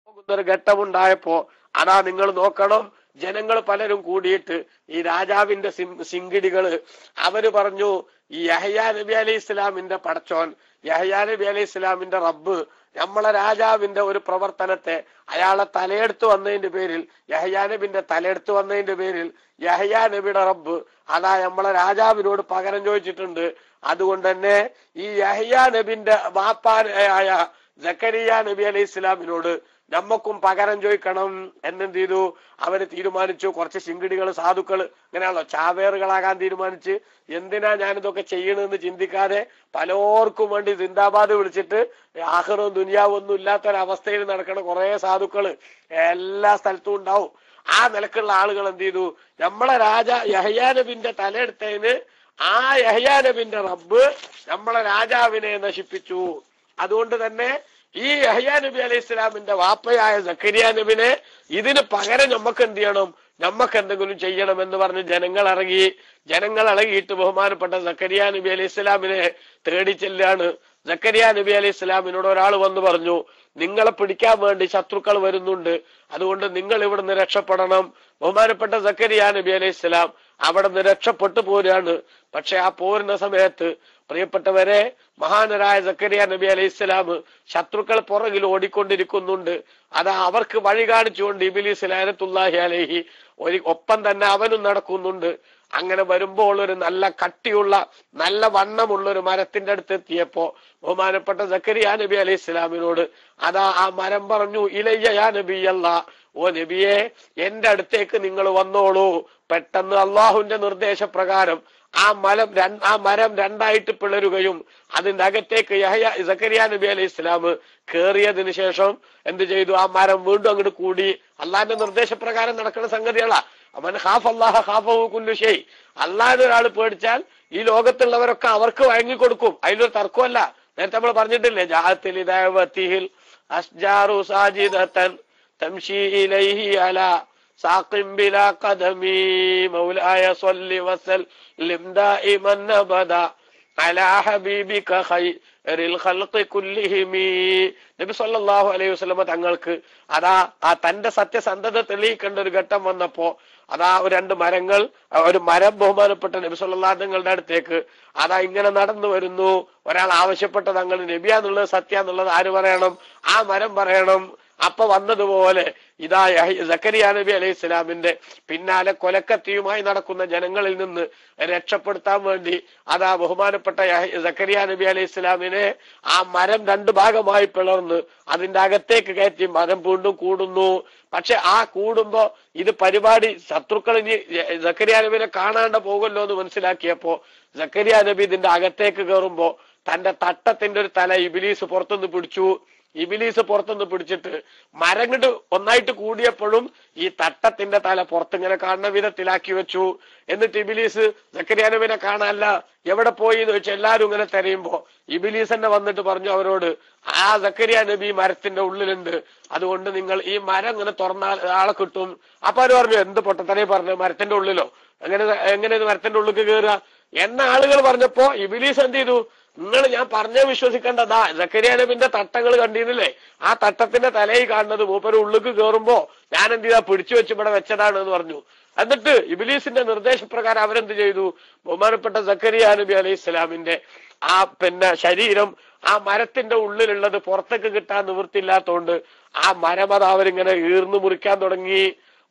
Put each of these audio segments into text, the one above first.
പോകുന്നൊരു ഘട്ടമുണ്ടായപ്പോ അതാ നിങ്ങൾ നോക്കണം, ജനങ്ങൾ പലരും കൂടിയിട്ട് ഈ രാജാവിന്റെ സിങ്കിടികള് അവര് പറഞ്ഞു, ഈ യഹ്യാ നബി അലൈഹി ഇസ്ലാമിന്റെ പടച്ചോൻ, യഹ്യാ നബി അലൈഹി ഇസ്ലാമിന്റെ റബ്ബ് നമ്മളെ രാജാവിന്റെ ഒരു പ്രവർത്തനത്തെ അയാളെ തലയെടുത്ത് വന്നതിന്റെ പേരിൽ, യഹ്യാ നബിന്റെ തലയെടുത്ത് വന്നതിന്റെ പേരിൽ യഹ്യാ നബിയുടെ റബ്ബ് അതാ നമ്മളെ രാജാവിനോട് പകരം ചോദിച്ചിട്ടുണ്ട്. അതുകൊണ്ട് തന്നെ ഈ യഹ്യാ നബിന്റെ വാപ്പാനായ സക്കരിയ നബി അലൈഹി ഇസ്ലാമിനോട് നമ്മക്കും പകരം ചോദിക്കണം എന്നെന്ത് ചെയ്തു? അവര് തീരുമാനിച്ചു. കുറച്ച് ശിങ്കിടികൾ, സാധുക്കൾ, ഇങ്ങനെയാണല്ലോ ചാവേറുകളാകാൻ തീരുമാനിച്ച്, എന്തിനാ ഞാനിതൊക്കെ ചെയ്യണമെന്ന് ചിന്തിക്കാതെ പലർക്കും വേണ്ടി സിന്ദാബാദ് വിളിച്ചിട്ട് ആഖിറവും ദുനിയാവും ഒന്നും ഇല്ലാത്തൊരവസ്ഥയിൽ നടക്കുന്ന കുറെ സാധുക്കള് എല്ലാ സ്ഥലത്തും ഉണ്ടാവും. ആ നിലക്കുള്ള ആളുകൾ എന്ത് ചെയ്തു? നമ്മളെ യഹ്യാ നബിന്റെ തലയെടുത്തതിന് ആ യഹ്യാ നബിന്റെ റബ്ബ് നമ്മളെ രാജാവിനെ നശിപ്പിച്ചു. അതുകൊണ്ട് തന്നെ ഈ യഹ്യാ നബി അലൈഹി ഇസ്ലാമിന്റെ വാപ്പയായ സക്കരിയ നബിനെ ഇതിന് പകരം നമുക്ക് എന്ത് ചെയ്യണം, നമുക്ക് എന്തെങ്കിലും ചെയ്യണം എന്ന് പറഞ്ഞ് ജനങ്ങൾ ഇറങ്ങിയിട്ട് ബഹുമാനപ്പെട്ട സക്കരിയ നബി അലൈഹി ഇസ്ലാമിനെ തേടി ചെല്ലാണ്. സക്കരിയ നബി അലൈഹി ഇസ്ലാമിനോട് ഒരാൾ വന്ന് പറഞ്ഞു, നിങ്ങളെ പിടിക്കാൻ വേണ്ടി ശത്രുക്കൾ വരുന്നുണ്ട്, അതുകൊണ്ട് നിങ്ങൾ ഇവിടുന്ന് രക്ഷപ്പെടണം. ബഹുമാനപ്പെട്ട സക്കരിയ നബി അലൈഹി ഇസ്ലാം അവിടെ നിന്ന് രക്ഷപ്പെട്ടു പോരാണ്. പക്ഷെ ആ പോരുന്ന സമയത്ത് പ്രിയപ്പെട്ടവരെ, മഹാനരായ സക്കരിയ നബി അലൈഹി ഇസ്ലാം ശത്രുക്കൾ പുറകിൽ ഓടിക്കൊണ്ടിരിക്കുന്നുണ്ട്. അതാ അവർക്ക് വഴി കാണിച്ചുകൊണ്ട് ഇബ്ലീസ് ലഅനത്തുല്ലാഹി അലൈഹി ഒപ്പം തന്നെ അവനും നടക്കുന്നുണ്ട്. അങ്ങനെ വരുമ്പോൾ ഒരു നല്ല കട്ടിയുള്ള, നല്ല വണ്ണമുള്ള ഒരു മരത്തിന്റെ അടുത്ത് എത്തിയപ്പോ ബഹുമാനപ്പെട്ട സക്കരിയ നബി അലൈഹി ഇസ്ലാമിനോട് അതാ ആ മരം പറഞ്ഞു, ഇലയ്യ യാ നബിയല്ലാ, ഓ നബിയെ എന്റെ അടുത്തേക്ക് നിങ്ങൾ വന്നോളൂ. പെട്ടെന്ന് അള്ളാഹുവിന്റെ നിർദ്ദേശപ്രകാരം ആ മരം രണ്ടായിട്ട് പിളരുകയും അതിന്റെ അകത്തേക്ക് സക്കരിയ നബി അലൈഹി ഇസ്ലാം കേറിയതിനു ശേഷം എന്ത് ചെയ്തു? ആ മരം വീണ്ടും അങ്ങോട്ട് കൂടി. അള്ളാഹിന്റെ നിർദ്ദേശപ്രകാരം നടക്കുന്ന സംഗതികളാ. അവൻ ഖാഫ് അല്ലാഹ ഖാഫഹു കുല്ലു ഷൈ. അള്ളാഹിനെ ഒരാൾ പേടിച്ചാൽ ഈ ലോകത്തുള്ളവരൊക്കെ അവർക്ക് വഴങ്ങിക്കൊടുക്കും. അതിലൊരു തർക്കമല്ല. നേരത്തെ നമ്മൾ പറഞ്ഞിട്ടില്ലേ, ജാഅത്തിൽ ദഅവതിഹിൽ അസ്ജാറു സാജിദതൻ തംശി ഇലൈഹി അലാ സാഖിം ബിലാ ഖദമി മൗലായ സ്വല്ലി വസല്ലിം ദായിമൻ അബദാ അലാ ഹബീബിക ഖൈറിൽ ഖൽഖി കുല്ലിഹിം. നബി സല്ലല്ലാഹു അലൈഹി വസല്ലം തങ്ങൾക്ക് അതാ ആ തന്റെ സത്യസന്ധത തെളിയിക്കേണ്ട ഒരു ഘട്ടം വന്നപ്പോ അതാ ഒരു മരം ബഹുമാനപ്പെട്ട നബി സല്ലല്ലാഹു തങ്ങളുടെ അടുത്തേക്ക് അതാ ഇങ്ങനെ നടന്നു വരുന്നു. ഒരാൾ ആവശ്യപ്പെട്ട തങ്ങൾ നബിയാന്നുള്ളത് സത്യാന്നുള്ളത് ആര് പറയണം? ആ മരം പറയണം. അപ്പൊ വന്നതുപോലെ ഇതാ സക്കരിയ നബി അലൈഹി ഇസ്ലാമിന്റെ പിന്നാലെ കൊലക്കത്തിയുമായി നടക്കുന്ന ജനങ്ങളിൽ നിന്ന് രക്ഷപ്പെടുത്താൻ വേണ്ടി അതാ ബഹുമാനപ്പെട്ട സക്കരിയ നബി അലൈഹി ഇസ്ലാമിനെ ആ മരം രണ്ടു ഭാഗമായി പിളർന്ന് അതിന്റെ അകത്തേക്ക് കയറ്റി മരം വീണ്ടും കൂടുന്നു. പക്ഷെ ആ കൂടുമ്പോ ഇത് പരിപാടി ശത്രുക്കൾ ഇനി സക്കരിയ നബിനെ കാണാണ്ട് പോകുമല്ലോ എന്ന് മനസ്സിലാക്കിയപ്പോ സക്കരിയ നബി ഇതിന്റെ അകത്തേക്ക് കയറുമ്പോ തന്റെ തട്ടത്തിന്റെ ഒരു തല ഇബ്ലീസ് പുറത്തുനിന്ന് പിടിച്ചു. ഇബ്ലീസ് പുറത്തുനിന്ന് പിടിച്ചിട്ട് മരം കൊണ്ട് ഒന്നായിട്ട് കൂടിയപ്പോഴും ഈ തട്ടത്തിന്റെ തല പുറത്തിങ്ങനെ കാണുന്ന വിധത്തിലാക്കി വെച്ചു. എന്നിട്ട് ഇബ്ലീസ് സക്കരിയ നബിനെ കാണാനല്ല, എവിടെ പോയി എന്ന് വെച്ചാൽ എല്ലാരും ഇങ്ങനെ തിരയുമ്പോ ഇബ്ലീസ് തന്നെ വന്നിട്ട് പറഞ്ഞു അവരോട്, ആ സക്കരിയ നബി മരത്തിന്റെ ഉള്ളിലുണ്ട്, അതുകൊണ്ട് നിങ്ങൾ ഈ മരം ഇങ്ങനെ തുറന്നാൽ ആളെ കിട്ടും. അപ്പൊ അവര് പറഞ്ഞു, എന്ത് പൊട്ടത്തനെ പറഞ്ഞു, മരത്തിന്റെ ഉള്ളിലോ, എങ്ങനെ മരത്തിന്റെ ഉള്ളിൽ കയറുക എന്ന ആളുകൾ പറഞ്ഞപ്പോ ഇബ്ലീസ് എന്ത് ചെയ്തു? ഞാൻ പറഞ്ഞ വിശ്വസിക്കേണ്ടതാ, സക്കരിയ നബിന്റെ തട്ടങ്ങൾ കണ്ടിരുന്നില്ലേ, ആ തട്ടത്തിന്റെ തലയിൽ കാണുന്നത് മൂപ്പര് ഉള്ളിക്ക് കയറുമ്പോ ഞാൻ എന്ത് ചെയ്താ പിടിച്ചു വെച്ച് ഇവിടെ വെച്ചതാണ് എന്ന് പറഞ്ഞു. എന്നിട്ട് ഇബ്ലീസിന്റെ നിർദ്ദേശപ്രകാരം അവരെന്ത് ചെയ്തു? ബഹുമാനപ്പെട്ട സക്കരിയ നബി അലൈഹി ഇസ്ലാമിന്റെ ആ ശരീരം ആ മരത്തിന്റെ ഉള്ളിലുള്ളത് പുറത്തേക്ക് കിട്ടാൻ നിവൃത്തിയില്ലാത്തതുകൊണ്ട് ആ മരം അത് അവരിങ്ങനെ ഈർന്ന് മുറിക്കാൻ തുടങ്ങി.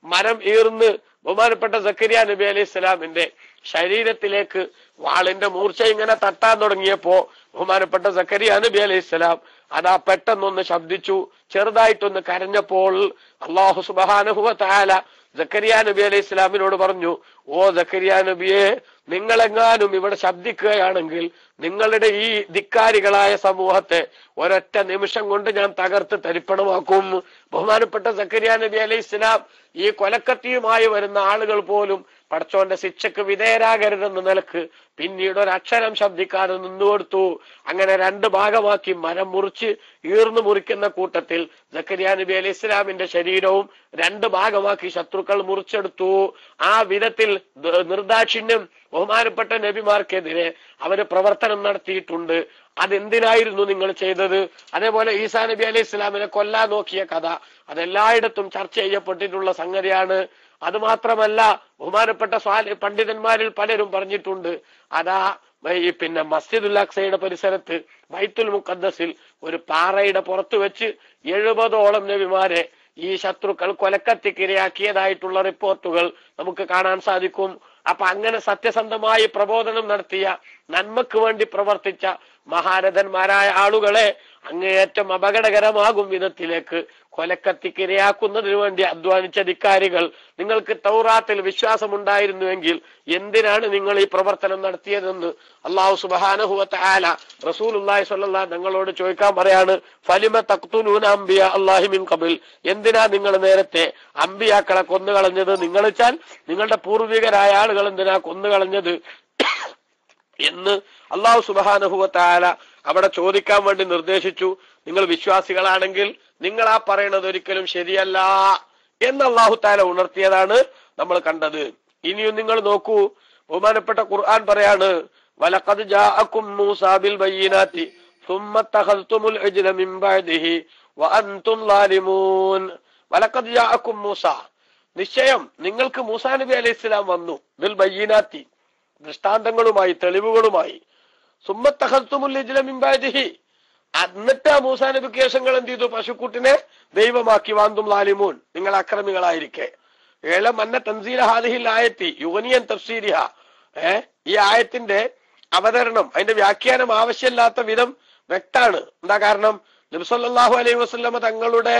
മരം ഈർന്ന് ബഹുമാനപ്പെട്ട സക്കരിയ നബി അലൈഹി ഇസ്ലാമിന്റെ ശരീരത്തിലേക്ക് വാളിന്റെ മൂർച്ച ഇങ്ങനെ തട്ടാൻ തുടങ്ങിയപ്പോ ബഹുമാനപ്പെട്ട സക്കരിയ നബി അലൈഹി ഇസ്ലാം അതാ പെട്ടെന്നൊന്ന് ശബ്ദിച്ചു. ചെറുതായിട്ടൊന്ന് കരഞ്ഞപ്പോൾ അല്ലാഹു സുബ്ഹാനഹു വ തആല സക്കരിയ നബി അലൈഹി ഇസ്ലാമിനോട് പറഞ്ഞു, ഓ സക്കരിയ നബിയെ, നിങ്ങളെങ്ങാനും ഇവിടെ ശബ്ദിക്കുകയാണെങ്കിൽ നിങ്ങളുടെ ഈ ധിക്കാരികളായ സമൂഹത്തെ ഒരൊറ്റ നിമിഷം കൊണ്ട് ഞാൻ തകർത്ത് തരിപ്പണമാക്കും. ബഹുമാനപ്പെട്ട സക്കരിയ നബി അലൈഹി ഇസ്ലാം ഈ കൊലക്കത്തിയുമായി വരുന്ന ആളുകൾ പോലും പടച്ചോന്റെ ശിക്ഷക്ക് വിധേയരാകരുതെന്ന നിലക്ക് പിന്നീട് ഒരക്ഷരം ശബ്ദിക്കാതെ നിന്നുകൊടുത്തു. അങ്ങനെ രണ്ട് ഭാഗമാക്കി മരം മുറിച്ച് ഈർന്നു മുറിക്കുന്ന കൂട്ടത്തിൽ സക്കരിയ നബി അലൈഹി ഇസ്ലാമിന്റെ ശരീരവും രണ്ട് ഭാഗമാക്കി ശത്രുക്കൾ മുറിച്ചെടുത്തു. ആ വിധത്തിൽ നിർദാക്ഷിണ്യം ബഹുമാനപ്പെട്ട നബിമാർക്കെതിരെ അവര് പ്രവർത്തനം നടത്തിയിട്ടുണ്ട്. അതെന്തിനായിരുന്നു നിങ്ങൾ ചെയ്തത്? അതേപോലെ ഈസാ നബി അലൈഹി ഇസ്ലാമിനെ കൊല്ലാൻ നോക്കിയ കഥ അതെല്ലായിടത്തും ചർച്ച ചെയ്യപ്പെട്ടിട്ടുള്ള സംഗതിയാണ്. അത് മാത്രമല്ല, ബഹുമാനപ്പെട്ട പണ്ഡിതന്മാരിൽ പലരും പറഞ്ഞിട്ടുണ്ട്, അതാ ഈ മസ്ജിദുൽ അഖ്സയുടെ പരിസരത്ത് ബൈത്തുൽ മുഖദ്ദസിൽ ഒരു പാറയുടെ പുറത്ത് വെച്ച് 70ഓളം നബിമാരെ ഈ ശത്രുക്കൾ കൊലക്കത്തിക്കിരയാക്കിയതായിട്ടുള്ള റിപ്പോർട്ടുകൾ നമുക്ക് കാണാൻ സാധിക്കും. അപ്പൊ അങ്ങനെ സത്യസന്ധമായി പ്രബോധനം നടത്തിയ, നന്മക്ക് വേണ്ടി പ്രവർത്തിച്ച മഹാരഥന്മാരായ ആളുകളെ അങ്ങേയറ്റം അപകടകരമാകും വിധത്തിലേക്ക് കൊലക്കത്തിക്കിരയാക്കുന്നതിന് വേണ്ടി അധ്വാനിച്ച ധിക്കാരികൾ, നിങ്ങൾക്ക് തൗറാത്തിൽ വിശ്വാസമുണ്ടായിരുന്നുവെങ്കിൽ എന്തിനാണ് നിങ്ങൾ ഈ പ്രവർത്തനം നടത്തിയതെന്ന് അല്ലാഹു സുബ്ഹാനഹു വ തആല റസൂലുള്ളാഹി സ്വല്ലല്ലാഹു തങ്ങളോട് ചോദിക്കാൻ പറയാണ്. ഫലിമ തഖ്തുലൂന അംബിയ അല്ലാഹി മിൻ ഖബൽ, എന്തിനാ നിങ്ങൾ നേരത്തെ അമ്പിയാക്കളെ കൊന്നുകളഞ്ഞത്? നിങ്ങൾ വെച്ചാൽ നിങ്ങളുടെ പൂർവികരായ ആളുകൾ എന്തിനാ കൊന്നുകളഞ്ഞത് എന്ന് അല്ലാഹു സുബ്ഹാനഹു വ തആല അവിടെ ചോദിക്കാൻ വേണ്ടി നിർദ്ദേശിച്ചു. നിങ്ങൾ വിശ്വാസികളാണെങ്കിൽ നിങ്ങൾ ആ പറയുന്നത് ഒരിക്കലും ശരിയല്ല എന്ന് അല്ലാഹു തആല ഉണർത്തിയതാണ് നമ്മൾ കണ്ടത്. ഇനിയും നിങ്ങൾ നോക്കൂ, ബഹുമാനപ്പെട്ട ഖുർആൻ പറയാണ്, വലഖദ് ജാഅകും മൂസാ ബിൽ ബയ്യിനാതി ثم اتخذتم العجل من بعده وانتم ظالمون. വലഖദ് ജാഅകും മൂസ, നിശ്ചയം നിങ്ങൾക്ക് മൂസാ നബി അലൈഹി ഇസ്ലാം വന്നു, ബിൽ ബയ്യിനാതി, ദൃഷ്ടാന്തങ്ങളുമായി, തെളിവുകളുമായി. സുമ്മത്തഖൽതുമുൽ ഇജ്ല മിൻ ബഅദിഹി, എന്നിട്ട് ആ മൂസാ നബിക്ക് ശേഷങ്ങൾ എന്ത് ചെയ്തു? പശുക്കുട്ടിനെ ദൈവമാക്കി. വാന്തും ലാലിമൂൻ, നിങ്ങൾ അക്രമികളായിരിക്കെ. ഏലം അന്ന തൻസീല ഹാദിഹിൽ ആയത്തി യുഗനിയൻ തഫ്സീരിഹ, ഈ ആയത്തിന്റെ അവതരണം, അതിന്റെ വ്യാഖ്യാനം ആവശ്യമില്ലാത്ത വിധം വ്യക്താണ്. എന്താ കാരണം? നബി സല്ലല്ലാഹു അലൈഹി വസല്ലമ തങ്ങളുടെ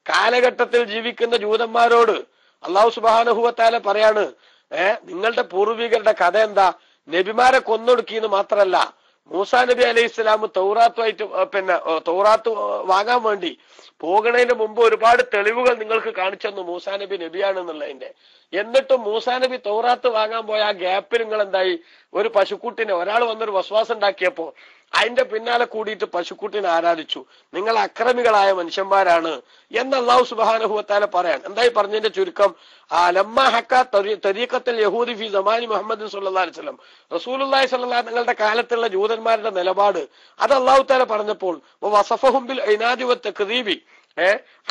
കാലഘട്ടത്തിൽ ജീവിക്കുന്ന ജൂതന്മാരോട് അല്ലാഹു സുബ്ഹാനഹു വ തആല പറയാണ്, നിങ്ങളുടെ പൂർവികരുടെ കഥ എന്താ? നബിമാരെ കൊന്നൊടുക്കിയെന്ന് മാത്രല്ല, മൂസാ നബി അലൈഹി ഇസ്ലാം തൗറാത്തുമായിട്ട് തൗറാത്ത് വാങ്ങാൻ വേണ്ടി പോകുന്നതിന് മുമ്പ് ഒരുപാട് തെളിവുകൾ നിങ്ങൾക്ക് കാണിച്ചെന്നു മൂസാ നബി നബിയാണെന്നുള്ളതിന്റെ. എന്നിട്ടും മൂസാ നബി തൗറാത്ത് വാങ്ങാൻ പോയ ആ ഗ്യാപ്പിൽ നിങ്ങൾ എന്തായി? ഒരു പശുക്കുട്ടിനെ, ഒരാൾ വന്നൊരു വസ്വാസം ഉണ്ടാക്കിയപ്പോ അതിന്റെ പിന്നാലെ കൂടിയിട്ട് പശുക്കുട്ടിനെ ആരാധിച്ചു. നിങ്ങൾ അക്രമികളായ മനുഷ്യന്മാരാണ് എന്ന് അല്ലാഹു സുബ്ഹാനഹു വ തആല പറയാൻ. എന്തായി പറഞ്ഞതിന്റെ ചുരുക്കം? ലമ്മ ഹക്ക തരീഖത്തുൽ യഹൂദി ഫി സമാനി മുഹമ്മദ് സല്ലല്ലാഹു അലൈഹി വസല്ലം, റസൂലുള്ളാഹി സ്വല്ലല്ലാഹു തങ്ങളുടെ കാലത്തുള്ള ജൂതന്മാരുടെ നിലപാട് അത് അല്ലാഹു തആല പറഞ്ഞപ്പോൾ, വസഫഹും ബിൽ ഇനാദി വ തക്ദീബി,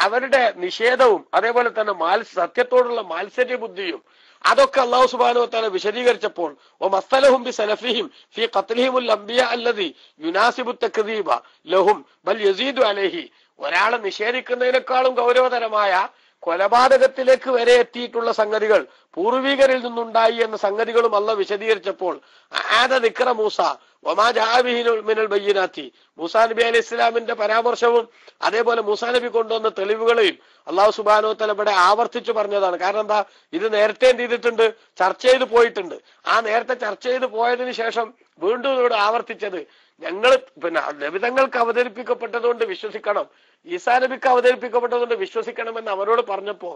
അവരുടെ നിഷേധവും അതേപോലെ തന്നെ സത്യത്തോടുള്ള മാത്സര്യ ബുദ്ധിയും അതൊക്കെ അല്ലാഹു സുബ്ഹാനഹു വ തആല വിശദീകരിച്ചപ്പോൾ, വമസ്സലഹും ബിസലഫിഹിം ഫീ ഖത്ലിഹിമുൽ അംബിയ അല്ലദി യുനാസിബു തക്ദീബ ലഹും ബൽ യസീദു അലൈഹി, ഒരാളെ നിഷേധിക്കുന്നതിനേക്കാളും ഗൗരവതരമായ കൊലപാതകത്തിലേക്ക് വരെ എത്തിയിട്ടുള്ള സംഗതികൾ പൂർവികരിൽ നിന്നുണ്ടായി എന്ന സംഗതികളും അല്ലാഹു വിശദീകരിച്ചപ്പോൾ, ആദ ദിക്ര മൂസ വമാ ജാഅ ബിഹി മിനൽ ബയ്യിനാത്തി, മൂസാ നബി അലൈഹി ഇസ്ലാമിന്റെ പരാമർശവും അതേപോലെ മൂസാ നബി കൊണ്ടുവന്ന തെളിവുകളെയും അല്ലാഹു സുബ്ഹാനഹു വ തആല ഇവിടെ ആവർത്തിച്ചു പറഞ്ഞതാണ്. കാരണം എന്താ? ഇത് നേരത്തെ എന്ത് ചെയ്തിട്ടുണ്ട്? ചർച്ച ചെയ്ത് പോയിട്ടുണ്ട്. ആ നേരത്തെ ചർച്ച ചെയ്ത് പോയതിനു ശേഷം വീണ്ടും ഇവിടെ ആവർത്തിച്ചത്, ഞങ്ങൾ നബിതങ്ങൾക്ക് അവതരിപ്പിക്കപ്പെട്ടതുകൊണ്ട് വിശ്വസിക്കണം, ഈസാ നബിക്ക് അവതരിപ്പിക്കപ്പെട്ടതുകൊണ്ട് വിശ്വസിക്കണമെന്ന് അവരോട് പറഞ്ഞപ്പോ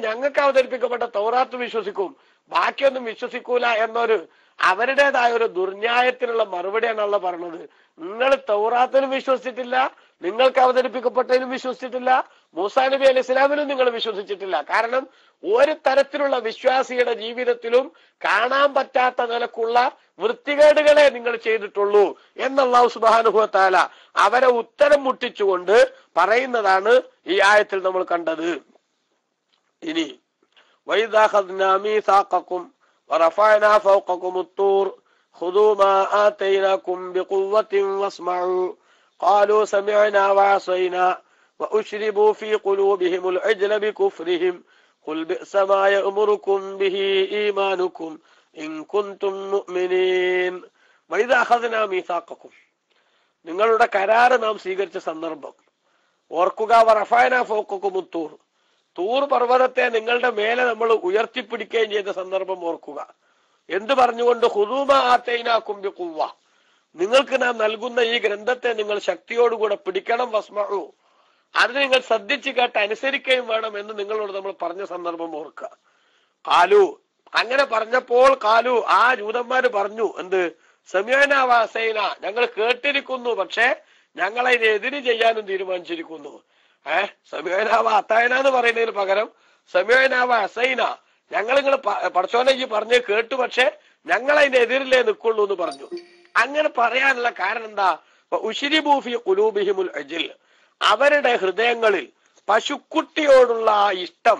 ഞങ്ങൾക്ക് അവതരിപ്പിക്കപ്പെട്ട തൗറാത്ത് വിശ്വസിക്കും, ബാക്കിയൊന്നും വിശ്വസിക്കൂല എന്നൊരു അവരുടേതായ ഒരു ദുർന്യായത്തിനുള്ള മറുപടിയാണ് അല്ലാഹു പറഞ്ഞത്. നിങ്ങൾ തൗറാത്തിലും വിശ്വസിച്ചിട്ടില്ല, നിങ്ങൾക്ക് അവതരിപ്പിക്കപ്പെട്ടതിലും വിശ്വസിച്ചിട്ടില്ല, മൂസാ നബി അലൈഹി ഇസ്ലാമിലും നിങ്ങൾ വിശ്വസിച്ചിട്ടില്ല. കാരണം ഒരു തരത്തിലുള്ള വിശ്വാസിയുടെ ജീവിതത്തിലും കാണാൻ പറ്റാത്ത നിലക്കുള്ള വൃത്തികേടുകളെ നിങ്ങൾ ചെയ്തിട്ടുള്ളൂ എന്ന് അല്ലാഹു സുബ്ഹാനഹു വ തആല അവരെ ഉത്തരം മുട്ടിച്ചുകൊണ്ട് പറയുന്നതാണ് ഈ ആയത്തിൽ നമ്മൾ കണ്ടത്. ഇനി വൈദാ ഖദ്നാ മീസാഖകും വറഫഅനാ ഫൗഖകുമുത്-തൂർ ഖുദൂ മാ ആതൈനാകും ബിഖുവ്വത്തിൻ വസ്മഉ ഖാലൂ സമിഅനാ വഅസൈനാ വഉശ്രിബൂ ഫീ ഖുലൂബിഹിമുൽ അജ്ല ബികുഫ്രിഹിം ഖുൽ ബിഅസ മാ യഅ്മുറുകും ബിഹി ഈമാനുകും ഇൻ കുൻതും മുഅ്മിനീൻ. വൈദാ ഖദ്നാ മീസാഖകും, നിങ്ങളുടെ കരാറ് നാം സ്വീകരിച്ച സന്ദർഭം ഓർക്കുക. വറഫഅനാ ഫൗഖകുമുത്-തൂർ, തൂർ പർവ്വതത്തെ നിങ്ങളുടെ മേലെ നമ്മൾ ഉയർത്തിപ്പിടിക്കുകയും ചെയ്ത സന്ദർഭം ഓർക്കുക. എന്ത് പറഞ്ഞുകൊണ്ട്? ഖുദൂ മാ ആതൈനാകും ബിഖുവ്വ, നിങ്ങൾക്ക് നാം നൽകുന്ന ഈ ഗ്രന്ഥത്തെ നിങ്ങൾ ശക്തിയോടുകൂടെ പിടിക്കണം. വസ്മഉ, അത് നിങ്ങൾ ശ്രദ്ധിച്ചു കേട്ട് അനുസരിക്കുകയും വേണം എന്ന് നിങ്ങളോട് നമ്മൾ പറഞ്ഞ സന്ദർഭം ഓർക്കുക. ഖാലു, അങ്ങനെ പറഞ്ഞപ്പോൾ കാലു, ആ ജൂതന്മാര് പറഞ്ഞു, എന്ത്? സമീഅനാ വഅസൈന, ഞങ്ങൾ കേട്ടിരിക്കുന്നു, പക്ഷെ ഞങ്ങൾ അതിനെതിര് ചെയ്യാനും തീരുമാനിച്ചിരിക്കുന്നു. സമീഅനാ വഅതഅന എന്ന് പറയുന്നതിന് പകരം സമീഅനാ വഅസൈന, ഞങ്ങൾ നിങ്ങൾ പടച്ചോനെ ഈ പറഞ്ഞ് കേട്ടു, പക്ഷെ ഞങ്ങൾ അതിനെതിരിലേ നിൽക്കുള്ളൂ എന്ന് പറഞ്ഞു. അങ്ങനെ പറയാനുള്ള കാരണം എന്താ? ഉശ്രിബൂ ഫീ ഖുലൂബിഹിമുൽ അജ്ൽ, അവരുടെ ഹൃദയങ്ങളിൽ പശുക്കുട്ടിയോടുള്ള ആ ഇഷ്ടം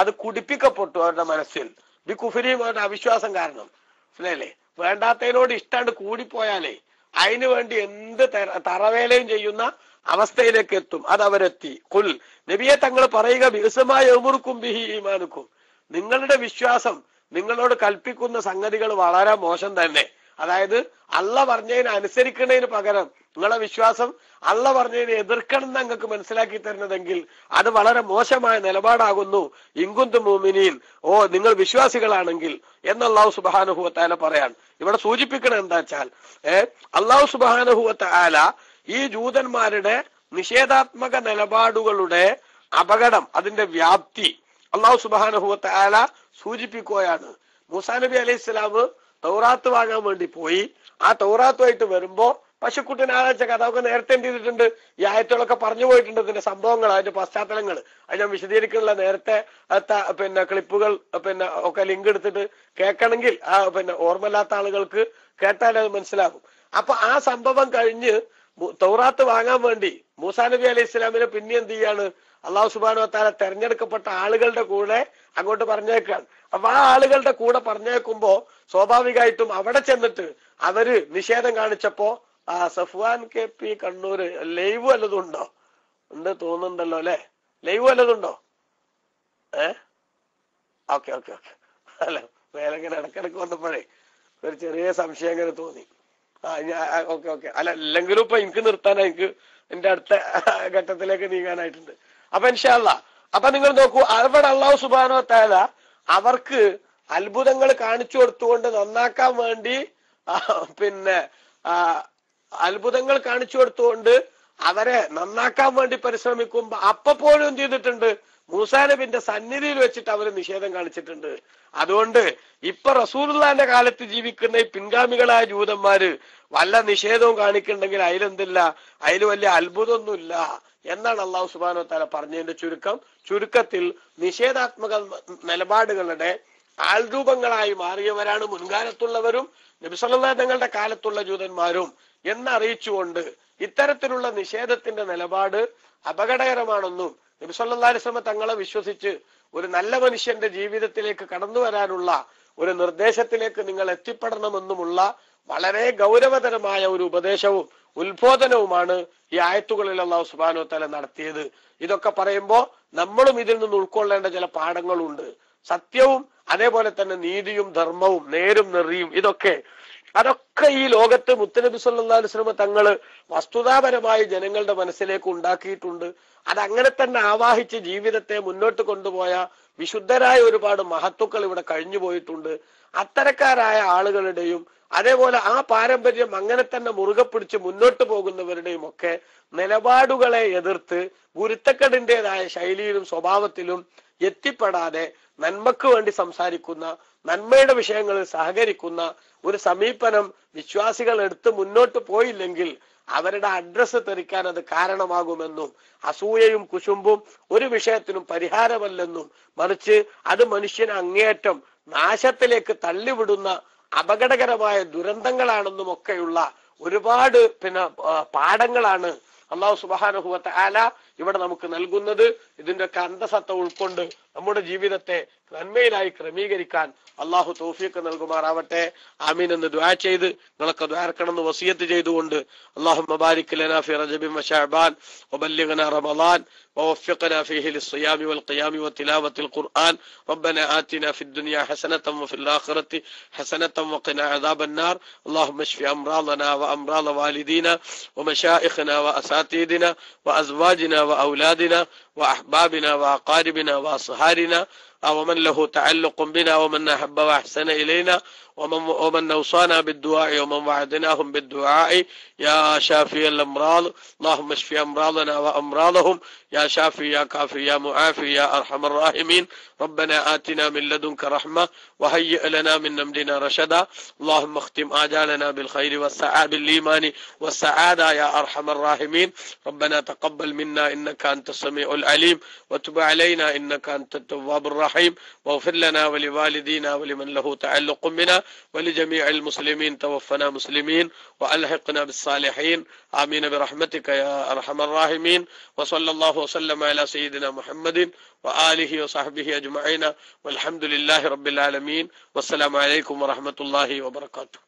അത് കുടിപ്പിക്കപ്പെട്ടു അവരുടെ മനസ്സിൽ. ബി കുഫ്രിഹിം, അവരുടെ അവിശ്വാസം കാരണം. മനസ്സിലായില്ലേ? വേണ്ടാത്തതിനോട് ഇഷ്ടാണ്ട് കൂടിപ്പോയാലേ അതിനു വേണ്ടി എന്ത് തറവേലയും ചെയ്യുന്ന അവസ്ഥയിലേക്ക് എത്തും. അത് അവരെത്തി. ഖുൽ, നബിയെ തങ്ങൾ പറയുക, ബിഇസ്മാ യഅ്മുറുക്കും ബിഹി ഈമാനുക്കും, നിങ്ങളുടെ വിശ്വാസം നിങ്ങളോട് കൽപ്പിക്കുന്ന സംഗതികൾ വളരെ മോശം തന്നെ. അതായത് അള്ള പറഞ്ഞതിന് അനുസരിക്കുന്നതിന് പകരം നിങ്ങളെ വിശ്വാസം അള്ള പറഞ്ഞതിന് എതിർക്കണം എന്ന് നിങ്ങൾക്ക് മനസ്സിലാക്കി തരുന്നതെങ്കിൽ അത് വളരെ മോശമായ നിലപാടാകുന്നു. ഇൻകുന്തും മുഅ്മിനീൻ, ഓ നിങ്ങൾ വിശ്വാസികളാണെങ്കിൽ എന്ന് അല്ലാഹു സുബ്ഹാനഹു വ തആല പറയാൻ ഇവിടെ സൂചിപ്പിക്കണം. എന്താ വെച്ചാൽ അല്ലാഹു സുബ്ഹാനഹു വ തആല ഈ ജൂതന്മാരുടെ നിഷേധാത്മക നിലപാടുകളുടെ അപകടം, അതിന്റെ വ്യാപ്തി അല്ലാഹു സുബ്ഹാനഹു വ തആല സൂചിപ്പിക്കുകയാണ്. മൂസാ നബി അലൈഹിസ്സലാം തൗറാത്ത് വാങ്ങാൻ വേണ്ടി പോയി. ആ തൗറാത്തുമായിട്ട് വരുമ്പോ പശുക്കുട്ടിനെ ആരാച്ച കഥ ഒക്കെ നേരത്തെ എന്ത് ചെയ്തിട്ടുണ്ട്, ഈ ആയത്തുകളൊക്കെ പറഞ്ഞു പോയിട്ടുണ്ട്. ഇതിന്റെ സംഭവങ്ങൾ, അതിന്റെ പശ്ചാത്തലങ്ങൾ അത് ഞാൻ വിശദീകരിക്കുന്നില്ല. നേരത്തെ ക്ലിപ്പുകൾ ഒക്കെ ലിങ്ക് എടുത്തിട്ട് കേൾക്കണമെങ്കിൽ ഓർമ്മയില്ലാത്ത ആളുകൾക്ക് കേട്ടാൽ അത് മനസ്സിലാകും. അപ്പൊ ആ സംഭവം കഴിഞ്ഞ് തൗറാത്ത് വാങ്ങാൻ വേണ്ടി മൂസാ നബി അലൈഹി ഇസ്ലാമിനെ പിന്നെ എന്ത് ചെയ്യാണ്? അള്ളാഹു സുബ്ഹാനഹു വ തആല തെരഞ്ഞെടുക്കപ്പെട്ട ആളുകളുടെ കൂടെ അങ്ങോട്ട് പറഞ്ഞേക്കാണ്. അപ്പൊ ആ ആളുകളുടെ കൂടെ പറഞ്ഞേക്കുമ്പോ സ്വാഭാവികമായിട്ടും അവിടെ ചെന്നിട്ട് അവര് നിഷേധം കാണിച്ചപ്പോ സഫ്വാൻ KP കണ്ണൂര് ലൈവ് വല്ലതും ഉണ്ടോ? ഉണ്ട് തോന്നുന്നുണ്ടല്ലോ അല്ലെ? ലൈവ് വല്ലതും ഉണ്ടോ? ഓക്കെ ഓക്കെ ഓക്കെ അല്ല, വേറെ ഇങ്ങനെ ഇടക്കിടക്ക് വന്നപ്പോഴേ ഒരു ചെറിയ സംശയം ഇങ്ങനെ തോന്നി. ഓക്കെ ഓക്കെ അല്ല, അല്ലെങ്കിലും ഇപ്പൊ എനിക്ക് നിർത്താൻ, എനിക്ക് എന്റെ അടുത്ത ഘട്ടത്തിലേക്ക് നീങ്ങാനായിട്ടുണ്ട്. അപ്പൊ ഇൻഷാ അല്ലാഹ്, അപ്പൊ നിങ്ങൾ നോക്കൂ, അവിടെ അല്ലാഹു സുബ്ഹാനഹു വ തആല അവർക്ക് അത്ഭുതങ്ങൾ കാണിച്ചു കൊടുത്തുകൊണ്ട് നന്നാക്കാൻ വേണ്ടി അത്ഭുതങ്ങൾ കാണിച്ചു കൊടുത്തുകൊണ്ട് അവരെ നന്നാക്കാൻ വേണ്ടി പരിശ്രമിക്കുമ്പോ അപ്പോഴും എന്ത് ചെയ്തിട്ടുണ്ട്? മൂസാ നബിന്റെ സന്നിധിയിൽ വെച്ചിട്ട് അവര് നിഷേധം കാണിച്ചിട്ടുണ്ട്. അതുകൊണ്ട് ഇപ്പൊ റസൂലുള്ളാഹിന്റെ കാലത്ത് ജീവിക്കുന്ന ഈ പിൻഗാമികളായ ജൂതന്മാര് വല്ല നിഷേധവും കാണിക്കുന്നുണ്ടെങ്കിൽ അതിലെന്തില്ല, അതിൽ വലിയ അത്ഭുതമൊന്നുമില്ല എന്നാണ് അല്ലാഹു സുബ്ഹാനഹു വ തആല പറഞ്ഞതിന്റെ ചുരുക്കത്തിൽ നിഷേധാത്മക നിലപാടുകളുടെ ആൾരൂപങ്ങളായി മാറിയവരാണ് മുൻകാലത്തുള്ളവരും നബി സല്ലല്ലാഹു തങ്ങളുടെ കാലത്തുള്ള ജൂതന്മാരും എന്നറിയിച്ചുകൊണ്ട് ഇത്തരത്തിലുള്ള നിഷേധത്തിന്റെ നിലപാട് അപകടകരമാണെന്നും നബി സല്ലല്ലാഹു അലൈഹി വസല്ലം തങ്ങളെ വിശ്വസിച്ച് ഒരു നല്ല മനുഷ്യന്റെ ജീവിതത്തിലേക്ക് കടന്നു വരാനുള്ള ഒരു നിർദ്ദേശത്തിലേക്ക് നിങ്ങൾ എത്തിപ്പെടണമെന്നുമുള്ള വളരെ ഗൗരവതരമായ ഒരു ഉപദേശവും ഉത്ബോധനവുമാണ് ഈ ആയത്തുകളിൽ അല്ലാഹു സുബ്ഹാനഹു വ തആല നടത്തിയത്. ഇതൊക്കെ പറയുമ്പോ നമ്മളും ഇതിൽ നിന്ന് ഉൾക്കൊള്ളേണ്ട ചില പാഠങ്ങളുണ്ട്. സത്യവും അതേപോലെ തന്നെ നീതിയും ധർമ്മവും നേരും നെറിയും അതൊക്കെ ഈ ലോകത്ത് മുത്തനബി സല്ലല്ലാഹു അലൈഹി വസല്ലം തങ്ങള് വസ്തുതാപരമായി ജനങ്ങളുടെ മനസ്സിലേക്ക് ഉണ്ടാക്കിയിട്ടുണ്ട്. അതങ്ങനെ തന്നെ ആവാഹിച്ച് ജീവിതത്തെ മുന്നോട്ട് കൊണ്ടുപോയ വിശുദ്ധരായ ഒരുപാട് മഹത്തുക്കൾ ഇവിടെ കഴിഞ്ഞു പോയിട്ടുണ്ട്. അത്തരക്കാരായ ആളുകളുടെയും അതേപോലെ ആ പാരമ്പര്യം അങ്ങനെ തന്നെ മുറുകെ പിടിച്ച് മുന്നോട്ട് പോകുന്നവരുടെയും ഒക്കെ നിലപാടുകളെ എതിർത്ത് ഗുരുത്തക്കേടിൻ്റെതായ ശൈലിയിലും സ്വഭാവത്തിലും എത്തിപ്പെടാതെ നന്മക്ക് വേണ്ടി സംസാരിക്കുന്ന, നന്മയുടെ വിഷയങ്ങളിൽ സഹകരിക്കുന്ന ഒരു സമീപനം വിശ്വാസികൾ എടുത്ത് മുന്നോട്ട് പോയില്ലെങ്കിൽ അവരുടെ അഡ്രസ്സ് തെറിക്കാൻ അത് കാരണമാകുമെന്നും അസൂയയും കുശുമ്പും ഒരു വിഷയത്തിനും പരിഹാരമല്ലെന്നും മറിച്ച് അത് മനുഷ്യനെ അങ്ങേയറ്റം നാശത്തിലേക്ക് തള്ളിവിടുന്ന അപകടകരമായ ദുരന്തങ്ങളാണെന്നും ഒക്കെയുള്ള ഒരുപാട് പാഠങ്ങളാണ് അല്ലാഹു സുബ്ഹാനഹു വ തആല ഇവിടെ നമുക്ക് നൽകുന്നത്. ഇതിന്റെയൊക്കെ അന്തസത്ത ഉൾക്കൊണ്ട് നമ്മുടെ ജീവിതത്തെ നന്മയിലായി ക്രമീകരിക്കാൻ അള്ളാഹു തൗഫീഖ് നൽകുമാറാവട്ടെ. ആമീൻ എന്ന് ദുആ ചെയ്ത് നിങ്ങളൊക്കെ ദ്വാരക്കണമെന്ന് വസിയത്ത് ചെയ്തുകൊണ്ട് അല്ലാഹുമ്മ ബാരിക് ലനാ ഫി റജബിൻ വശഅബാൻ വബല്ലിഗ്നാ റമളാൻ ووفقنا فيه للصيام والقيام وتلاوة القرآن ربنا آتنا في الدنيا حسنة وفي الآخرة حسنة وقنا عذاب النار اللهم اشف أمراضنا وأمراض والدينا ومشائخنا وأساتذتنا وأزواجنا وأولادنا وأحبابنا وأقاربنا وأصهارنا ومن له تعلق بنا ومن أحب وأحسن إلينا ومن أوصانا بالدعاء ومن وعدناهم بالدعاء يا شافي الأمراض اللهم اشف أمراضنا وأمراضهم يا شافي يا كافي يا معافي يا أرحم الراحمين ربنا آتنا من لدنك رحمة وهيئ لنا من أمرنا رشدا اللهم اختم آجالنا بالخير والسعادة بالإيمان والسعادة يا أرحم الراحمين ربنا تقبل منا إنك أنت السميع العليم وتب علينا إنك أنت التواب الرحيم واغفر لنا ولوالدينا ولمن له تعلق بنا ولجميع المسلمين توفنا مسلمين وألحقنا بالصالحين آمين برحمتك يا أرحم الراحمين وصلى الله وسلم على سيدنا محمد وآله وصحبه أجمعين والحمد لله رب العالمين والسلام عليكم ورحمة الله وبركاته.